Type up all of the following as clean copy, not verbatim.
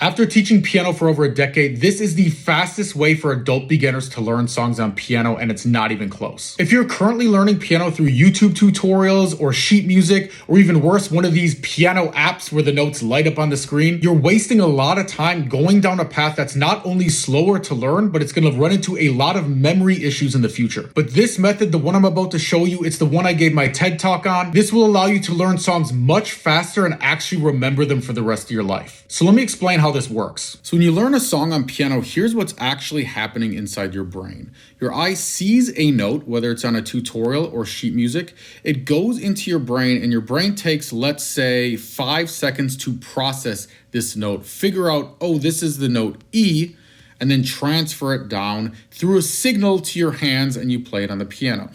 After teaching piano for over a decade, this is the fastest way for adult beginners to learn songs on piano, and it's not even close. If you're currently learning piano through YouTube tutorials or sheet music, or even worse, one of these piano apps where the notes light up on the screen, you're wasting a lot of time going down a path that's not only slower to learn, but it's going to run into a lot of memory issues in the future. But this method, the one I'm about to show you, it's the one I gave my TED Talk on. This will allow you to learn songs much faster and actually remember them for the rest of your life. So let me explain how this works. So when you learn a song on piano, here's what's actually happening inside your brain. Your eye sees a note, whether it's on a tutorial or sheet music, it goes into your brain and your brain takes, let's say, 5 seconds to process this note, figure out, oh, this is the note E, and then transfer it down through a signal to your hands and you play it on the piano.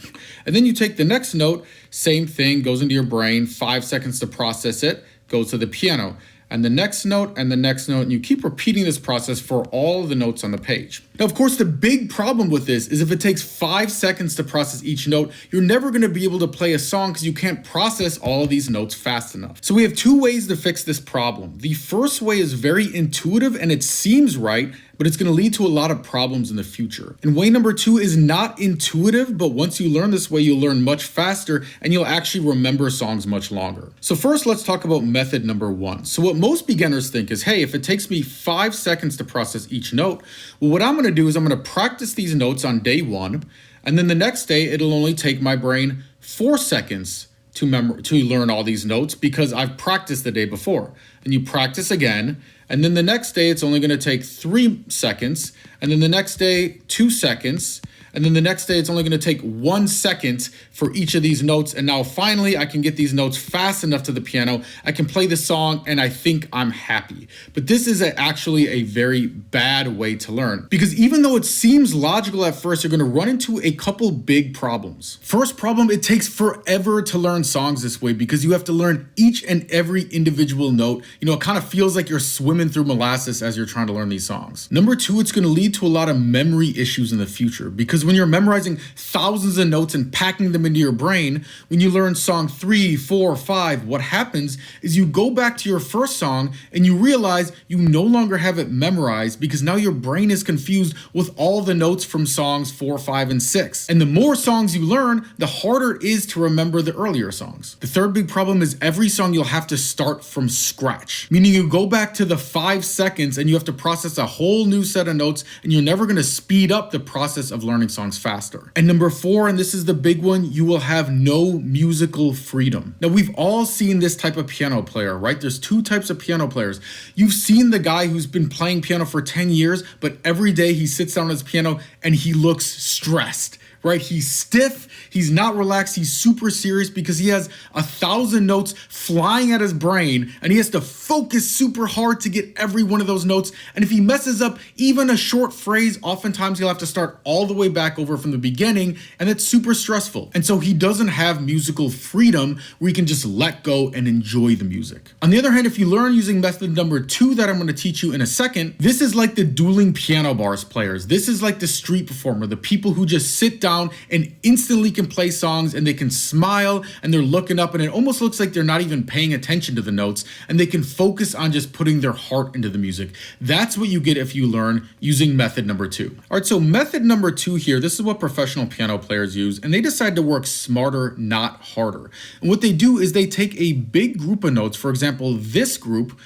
And then you take the next note, same thing, goes into your brain, 5 seconds to process it, goes to the piano. And the next note, and the next note, and you keep repeating this process for all the notes on the page. Now, of course, the big problem with this is if it takes 5 seconds to process each note, you're never going to be able to play a song because you can't process all of these notes fast enough. So we have 2 ways to fix this problem. The first way is very intuitive and it seems right, but it's going to lead to a lot of problems in the future. And way number 2 is not intuitive, but once you learn this way, you'll learn much faster and you'll actually remember songs much longer. So first, let's talk about method number 1. So what most beginners think is, hey, if it takes me 5 seconds to process each note, well, what I'm going to do is I'm going to practice these notes on day 1, and then the next day, it'll only take my brain 4 seconds to learn all these notes because I've practiced the day before. And you practice again, and then the next day it's only going to take 3 seconds, and then the next day 2 seconds, and then the next day it's only going to take 1 second for each of these notes. And now finally I can get these notes fast enough to the piano. I can play the song and I think I'm happy. But this is actually a very bad way to learn, because even though it seems logical at first, you're going to run into a couple big problems. First problem, it takes forever to learn songs this way because you have to learn each and every individual note. You know, it kind of feels like you're swimming through molasses as you're trying to learn these songs. Number 2, it's going to lead to a lot of memory issues in the future, because when you're memorizing thousands of notes and packing them into your brain, when you learn song 3, 4, 5, what happens is you go back to your first song and you realize you no longer have it memorized because now your brain is confused with all the notes from songs 4, 5, and 6. And the more songs you learn, the harder it is to remember the earlier songs. The third big problem is every song you'll have to start from scratch, meaning you go back to the 5 seconds and you have to process a whole new set of notes, and you're never going to speed up the process of learning songs faster. And number 4, and this is the big one, you will have no musical freedom. Now, we've all seen this type of piano player, right? There's 2 types of piano players. You've seen the guy who's been playing piano for 10 years, but every day he sits down at his piano and he looks stressed, right? He's stiff, he's not relaxed, he's super serious because he has 1,000 notes flying at his brain and he has to focus super hard to get every one of those notes. And if he messes up even a short phrase, oftentimes he'll have to start all the way back over from the beginning, and it's super stressful. And so he doesn't have musical freedom where he can just let go and enjoy the music. On the other hand, if you learn using method number 2 that I'm going to teach you in a second, this is like the dueling piano bars players. This is like the street performer, the people who just sit down and instantly can play songs and they can smile and they're looking up and it almost looks like they're not even paying attention to the notes, and they can focus on just putting their heart into the music. That's what you get if you learn using method number 2. All right, so method number 2 here, this is what professional piano players use, and they decide to work smarter, not harder. And what they do is they take a big group of notes, for example, this group,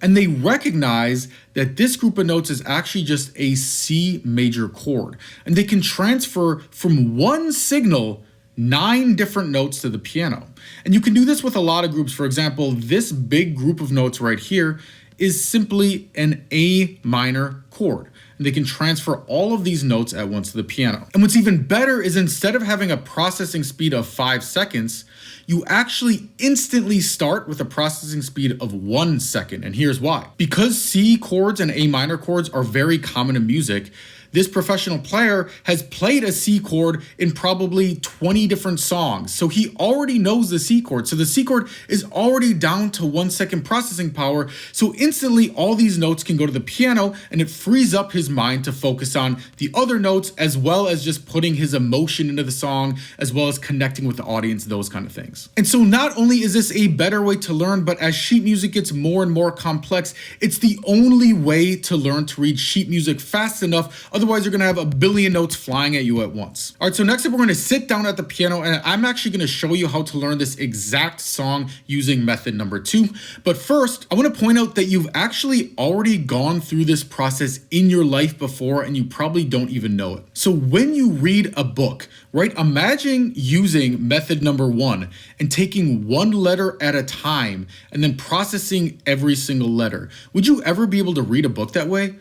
and they recognize that this group of notes is actually just a C major chord. And they can transfer from one signal 9 different notes to the piano. And you can do this with a lot of groups. For example, this big group of notes right here is simply an A minor chord. And they can transfer all of these notes at once to the piano. And what's even better is instead of having a processing speed of 5 seconds, you actually instantly start with a processing speed of 1 second. And here's why. Because C chords and A minor chords are very common in music, this professional player has played a C chord in probably 20 different songs. So he already knows the C chord. So the C chord is already down to 1 second processing power. So instantly all these notes can go to the piano, and it frees up his mind to focus on the other notes, as well as just putting his emotion into the song, as well as connecting with the audience, those kind of things. And so not only is this a better way to learn, but as sheet music gets more and more complex, it's the only way to learn to read sheet music fast enough. Otherwise, you're gonna have a billion notes flying at you at once. All right, so next up, we're gonna sit down at the piano, and I'm actually gonna show you how to learn this exact song using method number 2. But first, I wanna point out that you've actually already gone through this process in your life before, and you probably don't even know it. So when you read a book, right, imagine using method number 1 and taking one letter at a time and then processing every single letter. Would you ever be able to read a book that way?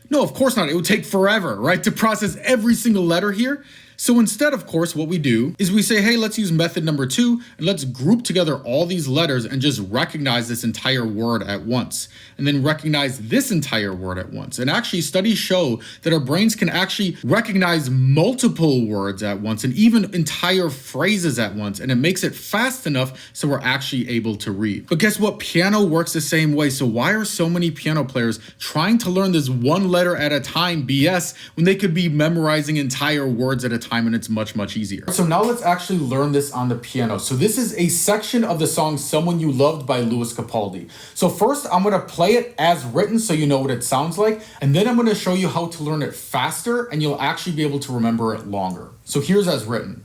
No, of course not. It would take forever, right, to process every single letter here. So instead, of course, what we do is we say, hey, let's use method number 2 and let's group together all these letters and just recognize this entire word at once, and then recognize this entire word at once. And actually, studies show that our brains can actually recognize multiple words at once and even entire phrases at once, and it makes it fast enough so we're actually able to read. But guess what? Piano works the same way. So why are so many piano players trying to learn this one letter at a time BS when they could be memorizing entire words at a time, and it's much, much easier? So now let's actually learn this on the piano. So this is a section of the song Someone You Loved by Louis Capaldi. So first, I'm gonna play it as written so you know what it sounds like, and then I'm gonna show you how to learn it faster, and you'll actually be able to remember it longer. So here's as written.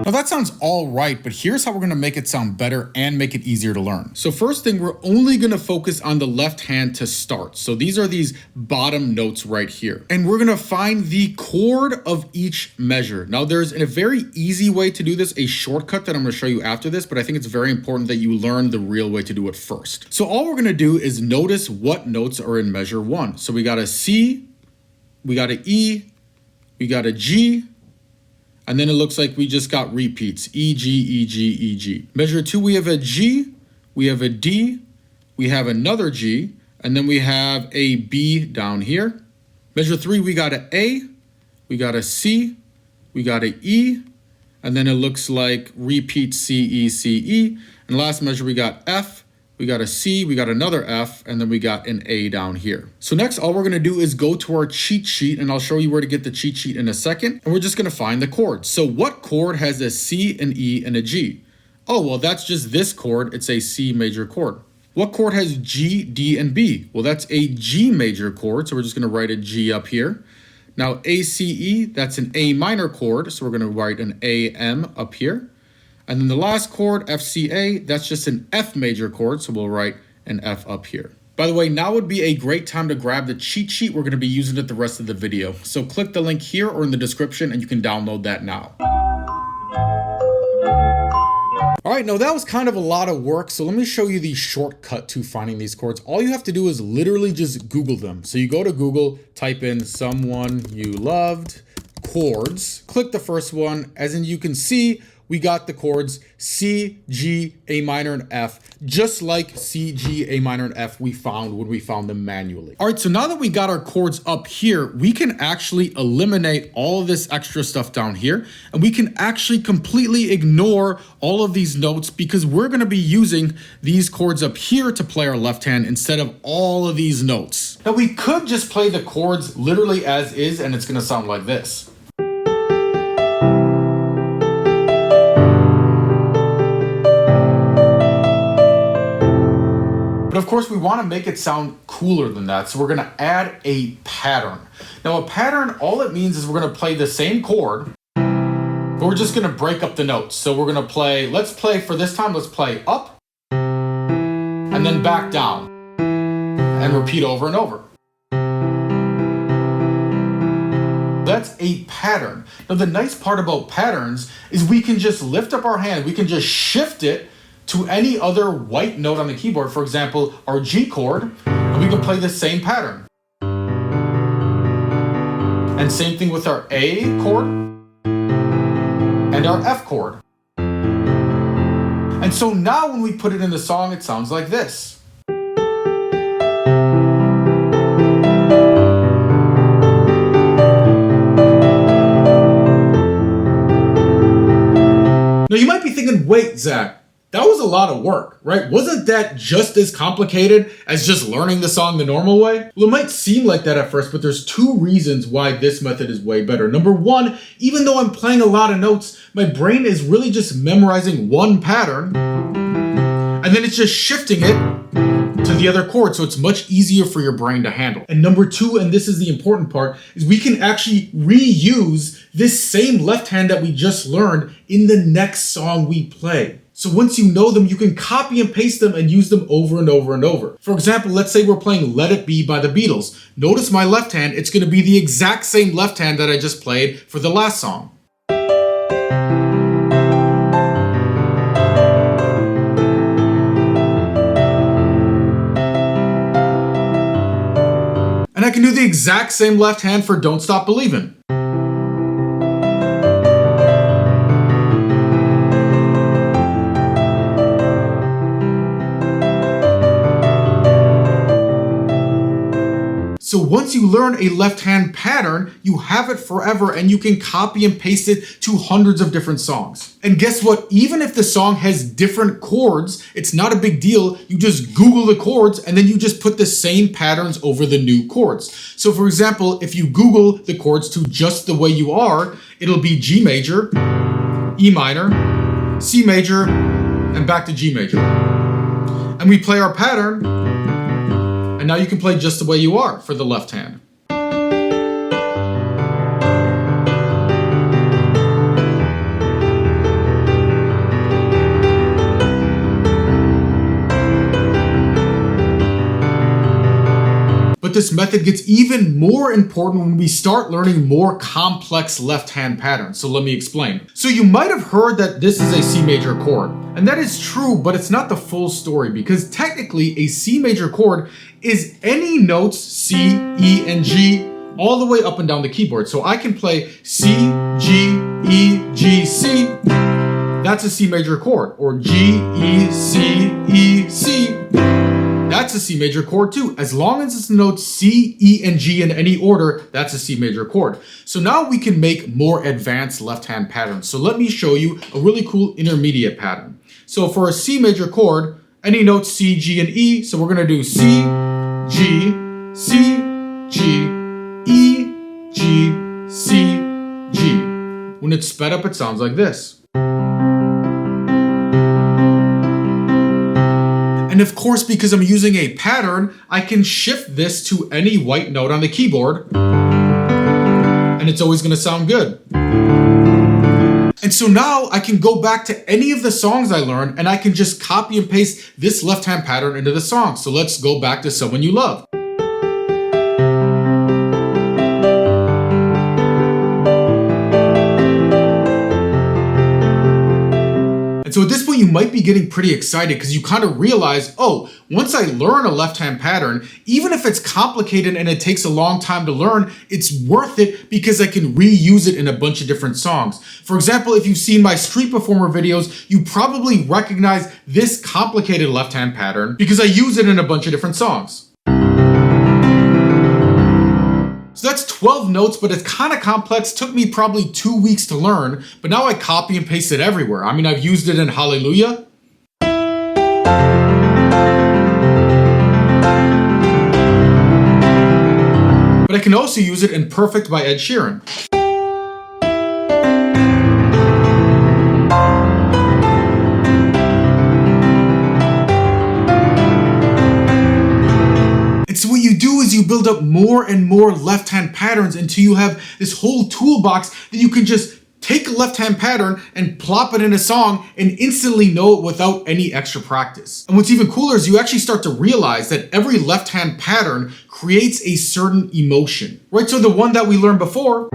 Now that sounds all right, but here's how we're gonna make it sound better and make it easier to learn. So first thing, we're only gonna focus on the left hand to start. So these are these bottom notes right here. And we're gonna find the chord of each measure. Now there's a very easy way to do this, a shortcut that I'm gonna show you after this, but I think it's very important that you learn the real way to do it first. So all we're gonna do is notice what notes are in measure 1. So we got a C, we got an E, we got a G, and then it looks like we just got repeats, E, G, E, G, E, G. Measure 2, we have a G, we have a D, we have another G, and then we have a B down here. Measure 3, we got an A, we got a C, we got an E, and then it looks like repeat C, E, C, E. And last measure, we got F, we got a C, we got another F, and then we got an A down here. So next, all we're gonna do is go to our cheat sheet, and I'll show you where to get the cheat sheet in a second, and we're just gonna find the chords. So what chord has a C, an E, and a G? Oh, well, that's just this chord. It's a C major chord. What chord has G, D, and B? Well, that's a G major chord, so we're just gonna write a G up here. Now, A, C, E, that's an A minor chord, so we're gonna write an A, M up here. And then the last chord, F, C, A, that's just an F major chord, so we'll write an F up here. By the way, now would be a great time to grab the cheat sheet. We're gonna be using it the rest of the video. So click the link here or in the description and you can download that now. All right, now that was kind of a lot of work, so let me show you the shortcut to finding these chords. All you have to do is literally just Google them. So you go to Google, type in Someone You Loved, chords, click the first one, as in you can see, we got the chords C, G, A minor, and F, just like C, G, A minor, and F we found when we found them manually. All right, so now that we got our chords up here, we can actually eliminate all of this extra stuff down here, and we can actually completely ignore all of these notes because we're gonna be using these chords up here to play our left hand instead of all of these notes. Now we could just play the chords literally as is, and it's gonna sound like this. But of course, we want to make it sound cooler than that, so we're going to add a pattern. Now, a pattern, all it means is we're going to play the same chord, but we're just going to break up the notes. So we're going to play, let's play up, and then back down, and repeat over and over. That's a pattern. Now, the nice part about patterns is we can just lift up our hand, we can just shift it to any other white note on the keyboard, for example, our G chord, and we can play the same pattern. And same thing with our A chord and our F chord. And so now when we put it in the song, it sounds like this. Now you might be thinking, wait, Zach, that was a lot of work, right? Wasn't that just as complicated as just learning the song the normal way? Well, it might seem like that at first, but there's two reasons why this method is way better. Number one, even though I'm playing a lot of notes, my brain is really just memorizing one pattern, and then it's just shifting it to the other chord, so it's much easier for your brain to handle. And number two, and this is the important part, is we can actually reuse this same left hand that we just learned in the next song we play. So once you know them, you can copy and paste them and use them over and over and over. For example, let's say we're playing Let It Be by the Beatles. Notice my left hand, it's going to be the exact same left hand that I just played for the last song. And I can do the exact same left hand for Don't Stop Believin'. So once you learn a left-hand pattern, you have it forever and you can copy and paste it to hundreds of different songs. And guess what? Even if the song has different chords, it's not a big deal. You just Google the chords and then you just put the same patterns over the new chords. So for example, if you Google the chords to Just the Way You Are, it'll be G major, E minor, C major, and back to G major. And we play our pattern, and now you can play Just the Way You Are for the left hand. But this method gets even more important when we start learning more complex left-hand patterns. So let me explain. So you might have heard that this is a C major chord. And that is true, but it's not the full story because technically a C major chord is any notes C, E, and G all the way up and down the keyboard. So I can play C, G, E, G, C. That's a C major chord. Or G, E, C, E, C. That's a C major chord too. As long as it's the notes C, E, and G in any order, that's a C major chord. So now we can make more advanced left-hand patterns. So let me show you a really cool intermediate pattern. So for a C major chord, any notes C, G, and E. So we're gonna do C, G, C, G, E, G, C, G. When it's sped up, it sounds like this. And of course, because I'm using a pattern, I can shift this to any white note on the keyboard, and it's always gonna sound good. And so now I can go back to any of the songs I learned, and I can just copy and paste this left-hand pattern into the song. So let's go back to Someone You Love. And so at this point, you might be getting pretty excited because you kind of realize, oh, once I learn a left-hand pattern, even if it's complicated and it takes a long time to learn, it's worth it because I can reuse it in a bunch of different songs. For example, if you've seen my street performer videos, you probably recognize this complicated left-hand pattern because I use it in a bunch of different songs. So that's 12 notes, but it's kind of complex. Took me probably 2 weeks to learn, but now I copy and paste it everywhere. I mean, I've used it in Hallelujah. But I can also use it in Perfect by Ed Sheeran. So what you do is you build up more and more left-hand patterns until you have this whole toolbox that you can just take a left-hand pattern and plop it in a song and instantly know it without any extra practice. And what's even cooler is you actually start to realize that every left-hand pattern creates a certain emotion, right? So the one that we learned before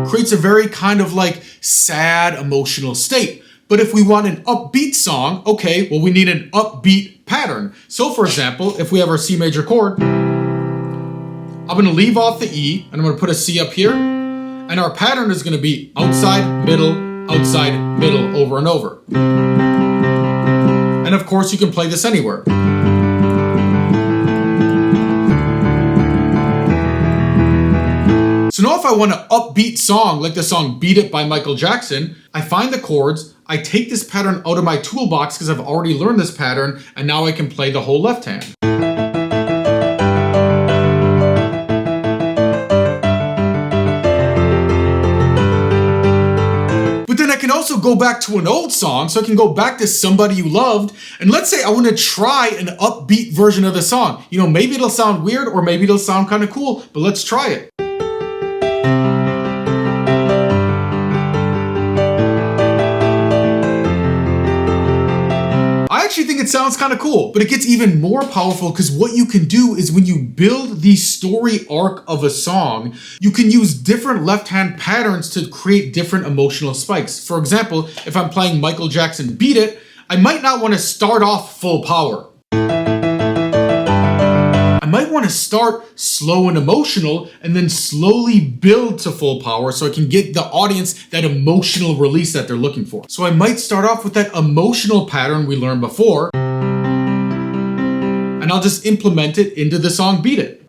creates a very kind of like sad emotional state. But if we want an upbeat song, okay, well, we need an upbeat pattern. So for example, if we have our C major chord, I'm gonna leave off the E and I'm gonna put a C up here. And our pattern is gonna be outside, middle, outside, middle, over and over. And of course, you can play this anywhere. So now if I want an upbeat song, like the song Beat It by Michael Jackson, I find the chords, I take this pattern out of my toolbox because I've already learned this pattern, and now I can play the whole left hand. But then I can also go back to an old song, so I can go back to Somebody You Loved, and let's say I want to try an upbeat version of the song. You know, maybe it'll sound weird or maybe it'll sound kind of cool, but let's try it. I actually think it sounds kind of cool, but it gets even more powerful because what you can do is when you build the story arc of a song, you can use different left-hand patterns to create different emotional spikes. For example, if I'm playing Michael Jackson Beat It, I might not want to start off full power. I might want to start slow and emotional and then slowly build to full power so I can get the audience that emotional release that they're looking for. So I might start off with that emotional pattern we learned before, and I'll just implement it into the song Beat It.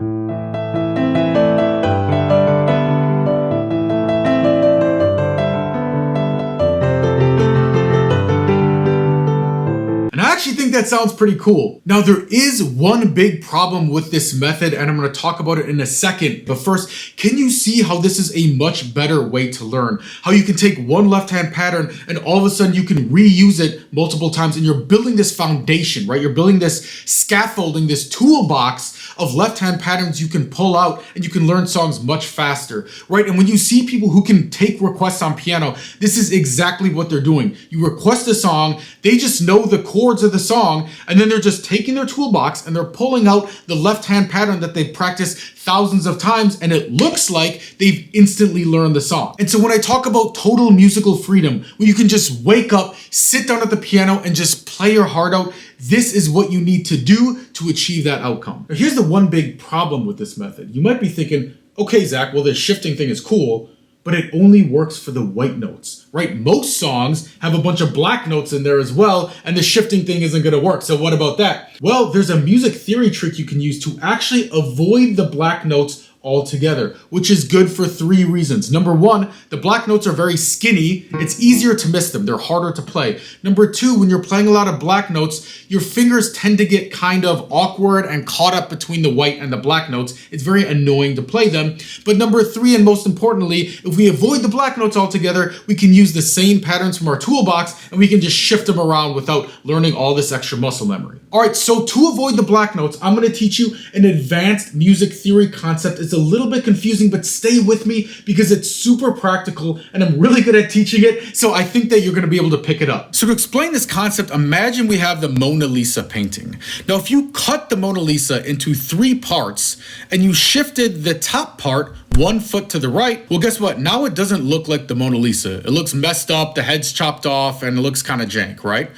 I actually think that sounds pretty cool. Now, there is one big problem with this method, and I'm going to talk about it in a second. But first, can you see how this is a much better way to learn? How you can take one left-hand pattern and all of a sudden you can reuse it multiple times, and you're building this foundation, right? You're building this scaffolding, this toolbox of left-hand patterns you can pull out, and you can learn songs much faster, right? And when you see people who can take requests on piano, this is exactly what they're doing. You request a song, they just know the chords of the song, and then they're just taking their toolbox and they're pulling out the left-hand pattern that they've practiced thousands of times, and it looks like they've instantly learned the song. And so when I talk about total musical freedom, where you can just wake up, sit down at the piano, and just play your heart out, this is what you need to do to achieve that outcome. Now, here's the one big problem with this method. You might be thinking, okay, Zach, well, this shifting thing is cool, but it only works for the white notes, right? Most songs have a bunch of black notes in there as well, and the shifting thing isn't gonna work. So what about that? Well, there's a music theory trick you can use to actually avoid the black notes altogether, which is good for three reasons. Number one, the black notes are very skinny. It's easier to miss them. They're harder to play. Number two, when you're playing a lot of black notes, your fingers tend to get kind of awkward and caught up between the white and the black notes. It's very annoying to play them. But number three, and most importantly, if we avoid the black notes altogether, we can use the same patterns from our toolbox and we can just shift them around without learning all this extra muscle memory. All right, so to avoid the black notes, I'm gonna teach you an advanced music theory concept. It's a little bit confusing, but stay with me because it's super practical and I'm really good at teaching it, so I think that you're gonna be able to pick it up. So to explain this concept, imagine we have the Mona Lisa painting. Now, if you cut the Mona Lisa into 3 parts and you shifted the top part 1 foot to the right, well, guess what? Now it doesn't look like the Mona Lisa. It looks messed up, the head's chopped off, and it looks kind of jank, right?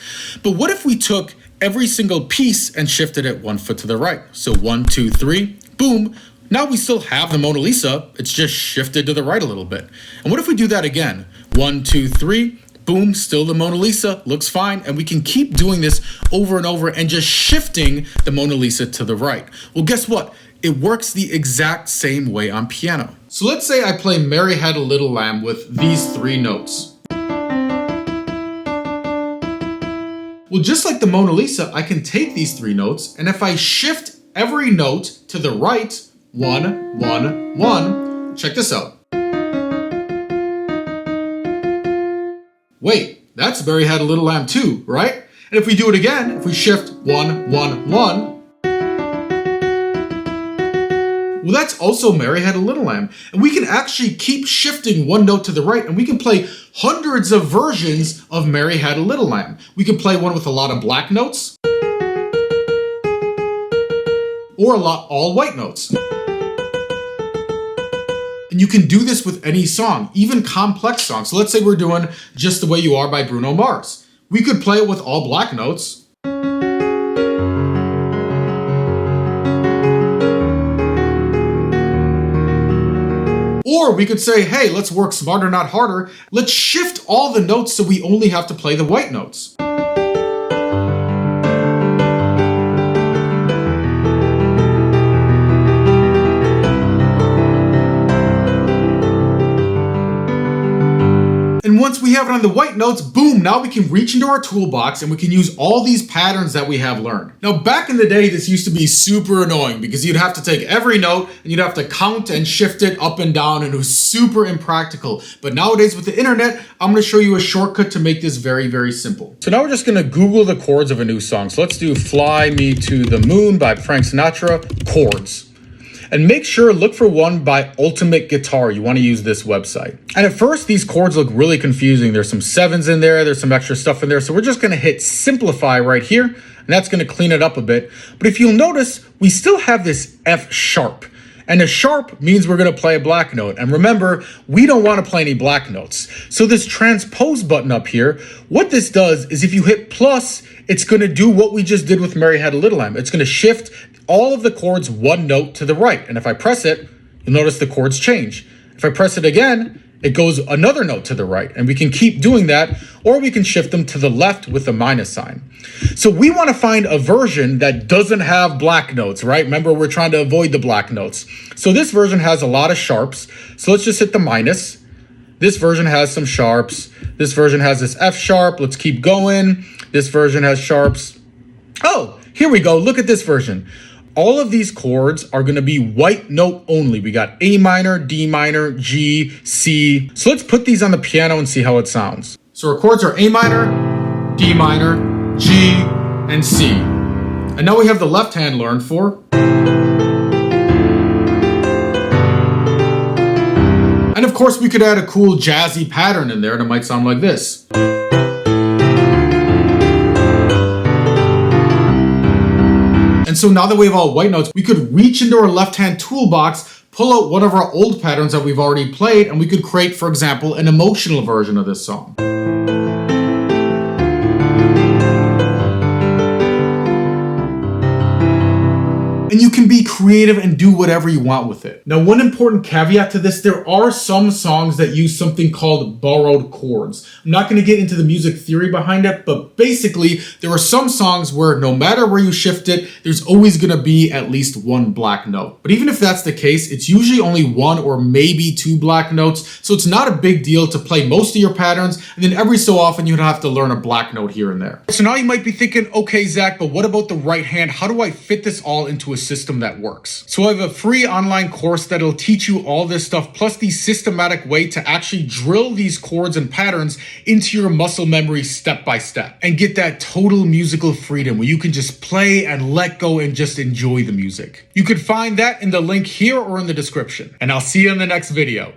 But what if we took every single piece and shifted it 1 foot to the right? So 1, 2, 3, boom. Now we still have the Mona Lisa, it's just shifted to the right a little bit. And what if we do that again? 1, 2, 3, boom, still the Mona Lisa, looks fine. And we can keep doing this over and over and just shifting the Mona Lisa to the right. Well, guess what? It works the exact same way on piano. So let's say I play Mary Had a Little Lamb with these 3 notes. Well, just like the Mona Lisa, I can take these 3 notes, and if I shift every note to the right, 1, 1, 1, check this out. Wait, that's Mary Had a Little Lamb too, right? And if we do it again, if we shift 1, 1, 1, well, that's also Mary Had a Little Lamb. And we can actually keep shifting 1 note to the right, and we can play hundreds of versions of Mary Had a Little Lamb. We can play one with a lot of black notes, or a lot all white notes. And you can do this with any song, even complex songs. So let's say we're doing Just the Way You Are by Bruno Mars. We could play it with all black notes, Or we could say, hey, let's work smarter, not harder. Let's shift all the notes so we only have to play the white notes. And once we have it on the white notes, boom, now we can reach into our toolbox and we can use all these patterns that we have learned. Now, back in the day, this used to be super annoying because you'd have to take every note and you'd have to count and shift it up and down, and it was super impractical. But nowadays with the internet, I'm gonna show you a shortcut to make this very, very simple. So now we're just gonna Google the chords of a new song. So let's do Fly Me to the Moon by Frank Sinatra, chords. And make sure, look for one by Ultimate Guitar. You want to use this website. And at first, these chords look really confusing. There's some sevens in there. There's some extra stuff in there. So we're just going to hit simplify right here. And that's going to clean it up a bit. But if you'll notice, we still have this F sharp. And a sharp means we're going to play a black note. And remember, we don't want to play any black notes. So this transpose button up here, what this does is if you hit plus, it's going to do what we just did with Mary Had a Little Lamb. It's going to shift all of the chords one note to the right. And if I press it, you'll notice the chords change. If I press it again, it goes another note to the right. And we can keep doing that, or we can shift them to the left with the minus sign. So we want to find a version that doesn't have black notes, right? Remember, we're trying to avoid the black notes. So this version has a lot of sharps. So let's just hit the minus. This version has some sharps. This version has this F sharp. Let's keep going. This version has sharps. Oh, here we go. Look at this version. All of these chords are going to be white note only. We got A minor, D minor, G, C. So let's put these on the piano and see how it sounds. So our chords are A minor, D minor, G, and C. And now we have the left hand learned for. And of course we could add a cool jazzy pattern in there and it might sound like this. And so now that we have all white notes, we could reach into our left-hand toolbox, pull out one of our old patterns that we've already played, and we could create, for example, an emotional version of this song. And you can be creative and do whatever you want with it. Now, one important caveat to this, there are some songs that use something called borrowed chords. I'm not going to get into the music theory behind it, but basically, there are some songs where no matter where you shift it, there's always going to be at least one black note. But even if that's the case, it's usually only one or maybe two black notes, so it's not a big deal to play most of your patterns, and then every so often you'd have to learn a black note here and there. So now you might be thinking, okay, Zach, but what about the right hand? How do I fit this all into a system that works? So I have a free online course that'll teach you all this stuff, plus the systematic way to actually drill these chords and patterns into your muscle memory step by step and get that total musical freedom where you can just play and let go and just enjoy the music. You could find that in the link here or in the description, and I'll see you in the next video.